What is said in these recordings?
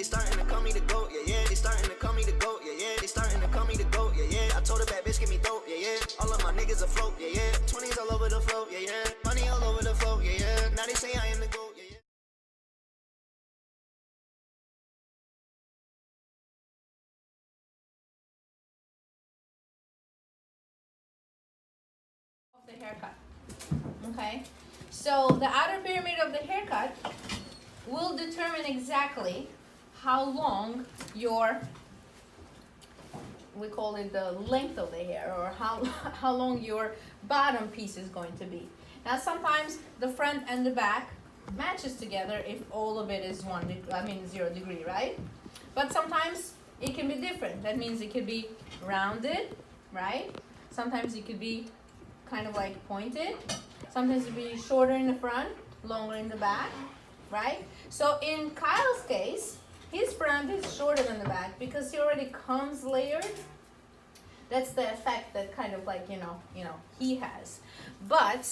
starting to call me the GOAT, yeah, yeah. They starting to call me the GOAT, yeah, yeah. They starting to call me the GOAT, yeah, yeah. I told a bad bitch, give me dope, yeah, yeah. All of my niggas afloat, yeah, yeah. 20s all over the float, yeah, yeah. Money all over the float, yeah, yeah. Now they say I am the GOAT, yeah, yeah. Of the haircut. Okay, so the outer pyramid of the haircut will determine exactly how long your, we call it the length of the hair, or how long your bottom piece is going to be. Now sometimes the front and the back matches together if all of it is 0 degree, right? But sometimes it can be different. That means it could be rounded, right? Sometimes it could be kind of like pointed. Sometimes it be shorter in the front, longer in the back, right? So in Kyle's case, his front is shorter than the back because he already comes layered. That's the effect that kind of like, he has. But,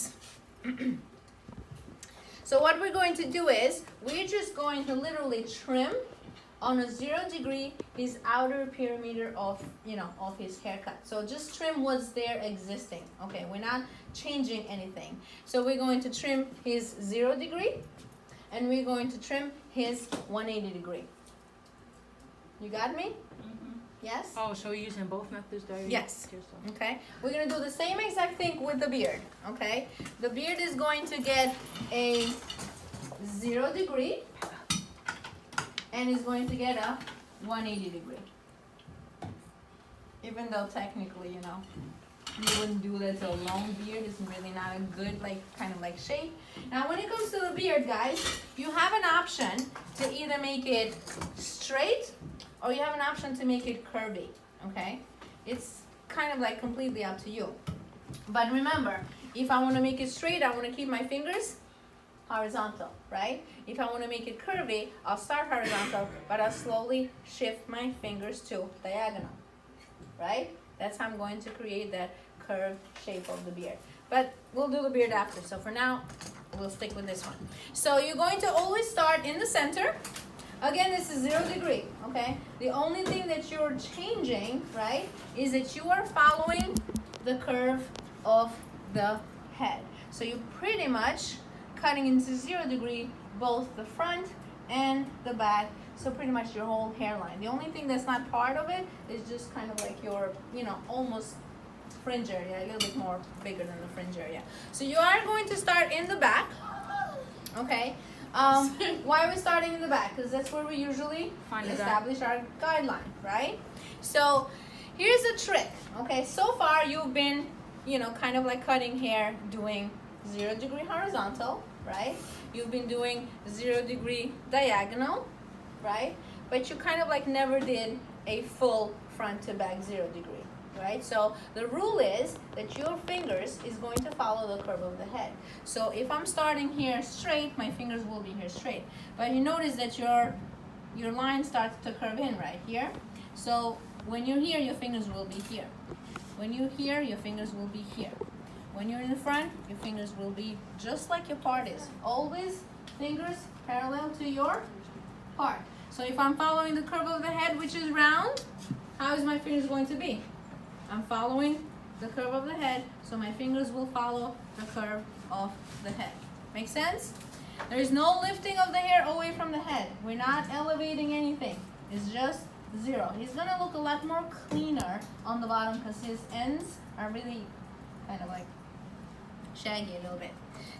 so what we're going to do is, we're just going to literally trim on a 0 degree his outer perimeter of his haircut. So just trim what's there existing. Okay, we're not changing anything. So we're going to trim his 0 degree and we're going to trim his 180 degree. You got me? Mm-hmm. Yes? Oh, so you're using both methods there? Yes. Okay, we're gonna do the same exact thing with the beard. Okay, the beard is going to get a 0 degree and is going to get a 180 degree. Even though technically, you wouldn't do that to a long beard. It's really not a good, kind of shape. Now, when it comes to the beard, guys, you have an option to either make it straight or you have an option to make it curvy, okay? It's kind of completely up to you. But remember, if I want to make it straight, I want to keep my fingers horizontal, right? If I want to make it curvy, I'll start horizontal, but I'll slowly shift my fingers to diagonal, right? That's how I'm going to create that curved shape of the beard. But we'll do the beard after. So for now, we'll stick with this one. So you're going to always start in the center. Again, this is 0 degree, okay? The only thing that you're changing, right, is that you are following the curve of the head. So you're pretty much cutting into 0 degree both the front and the back, so pretty much your whole hairline. The only thing that's not part of it is just kind of like your, almost fringe area, a little bit more bigger than the fringe area. So you are going to start in the back, okay? Why are we starting in the back? Because that's where we usually establish our guideline, right? So here's a trick, okay? So far you've been, kind of like cutting hair, doing 0 degree horizontal, right? You've been doing 0 degree diagonal, right? But you kind of never did a full front to back 0 degree, right? So the rule is that your fingers is going to follow the curve of the head. So if I'm starting here straight, my fingers will be here straight. But you notice that your line starts to curve in right here. So when you're here, your fingers will be here. When you're here, your fingers will be here. When you're in the front, your fingers will be just like your part is. Always fingers parallel to your part. So if I'm following the curve of the head, which is round, how is my fingers going to be? I'm following the curve of the head, so my fingers will follow the curve of the head. Make sense? There is no lifting of the hair away from the head. We're not elevating anything. It's just 0. He's gonna look a lot more cleaner on the bottom because his ends are really kind of shaggy a little bit.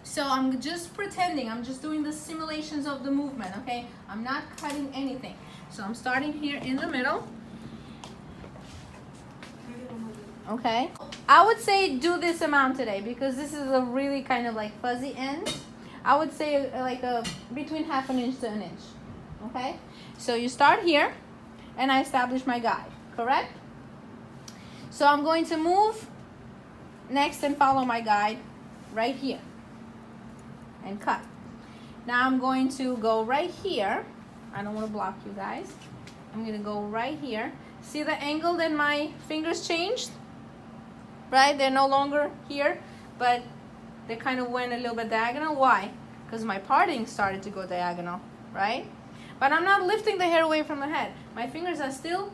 So I'm just pretending, I'm just doing the simulations of the movement, okay? I'm not cutting anything. So I'm starting here in the middle. Okay, I would say do this amount today because this is a really kind of fuzzy end. I would say between ½ an inch to an inch. Okay, so you start here and I establish my guide, correct? So I'm going to move next and follow my guide right here and cut. Now I'm going to go right here. I don't want to block you guys. I'm going to go right here. See the angle that my fingers changed? Right? They're no longer here, but they kind of went a little bit diagonal. Why? Because my parting started to go diagonal, right? But I'm not lifting the hair away from the head. My fingers are still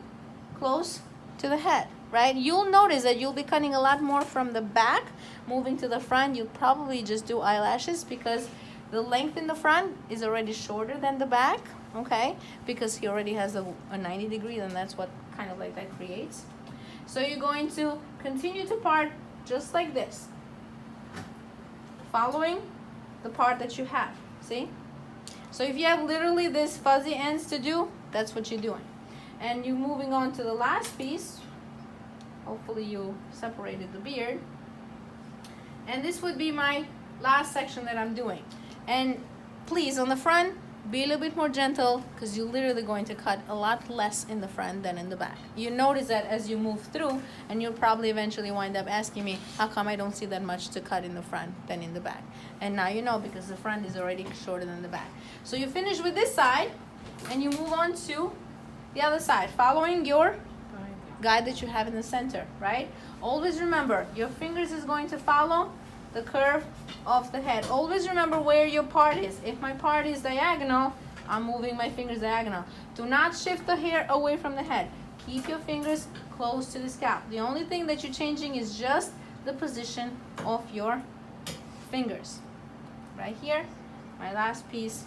close to the head, right? You'll notice that you'll be cutting a lot more from the back. Moving to the front, you'll probably just do eyelashes because the length in the front is already shorter than the back, okay? Because he already has a 90 degree, and that's what kind of like that creates. So you're going to continue to part just like this, following the part that you have, see? So if you have literally this fuzzy ends to do, that's what you're doing. And you're moving on to the last piece. Hopefully you separated the beard. And this would be my last section that I'm doing. And please, on the front, be a little bit more gentle because you're literally going to cut a lot less in the front than in the back. You notice that as you move through, and you'll probably eventually wind up asking me, how come I don't see that much to cut in the front than in the back? And now you know, because the front is already shorter than the back. So you finish with this side, and you move on to the other side, following your guide that you have in the center, right? Always remember, your fingers is going to follow the curve of the head. Always remember where your part is. If my part is diagonal, I'm moving my fingers diagonal. Do not shift the hair away from the head. Keep your fingers close to the scalp. The only thing that you're changing is just the position of your fingers. Right here, my last piece,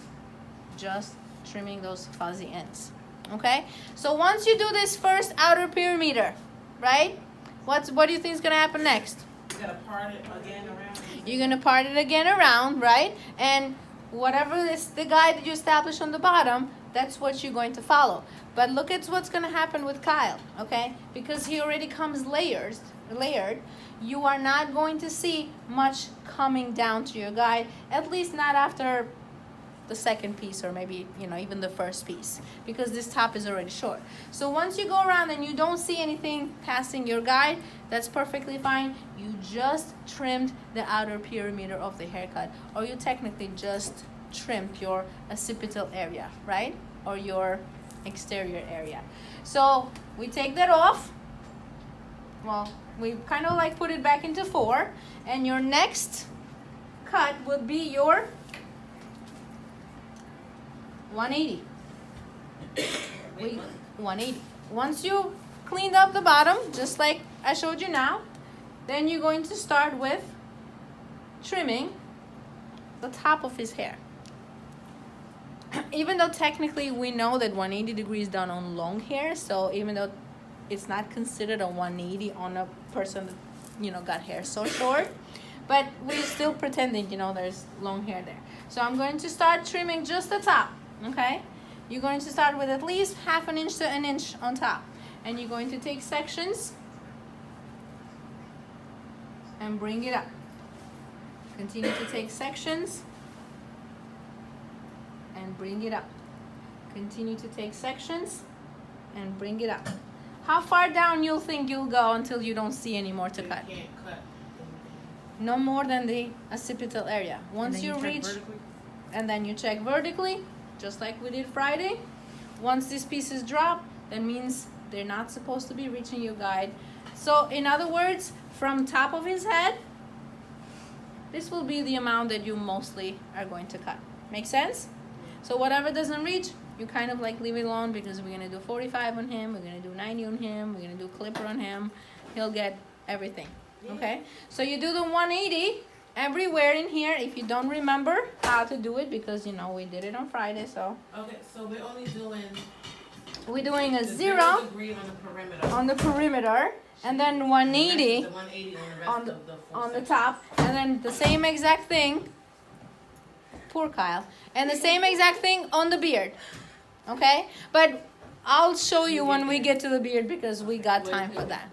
just trimming those fuzzy ends. Okay? So once you do this first outer perimeter, right? What do you think is gonna happen next? You gotta part it again around. You're gonna part it again around, right? And whatever is the guide that you establish on the bottom, that's what you're going to follow. But look at what's gonna happen with Kyle, okay? Because he already comes layered, you are not going to see much coming down to your guide, at least not after the second piece, or maybe, you know, even the first piece, because this top is already short. So once you go around and you don't see anything passing your guide, that's perfectly fine. You just trimmed the outer perimeter of the haircut, or you technically just trimmed your occipital area, right? Or your exterior area. So we take that off. Well, we kind of like put it back into 4, and your next cut would be your 180. 180. Once you cleaned up the bottom, just like I showed you now, then you're going to start with trimming the top of his hair. Even though technically we know that 180 degrees done on long hair, so even though it's not considered a 180 on a person that, you know, got hair so short, but we're still pretending, you know, there's long hair there. So I'm going to start trimming just the top. Okay, you're going to start with at least 1/2 inch to 1 inch on top, and you're going to take sections and bring it up. Continue to take sections and bring it up. Continue to take sections and bring it up. How far down you'll think you'll go until you don't see any more to cut? You can't cut. No more than the occipital area. Once you reach, and then you check vertically, just like we did Friday. Once these pieces drop, that means they're not supposed to be reaching your guide. So in other words, from top of his head, this will be the amount that you mostly are going to cut. Make sense? So whatever doesn't reach, you kind of like leave it alone, because we're gonna do 45 on him, we're gonna do 90 on him, we're gonna do clipper on him. He'll get everything, okay? So you do the 180 everywhere in here. If you don't remember how to do it, because you know we did it on Friday, so Okay, so we're only doing we're doing a the 0 degree on the perimeter. on the perimeter, and then 180 The 180 on the rest on the of the full on the section. top, and then the same exact thing. Poor Kyle. And the same exact thing on the beard. Okay? But I'll show you when we get to the beard, because we got time for that.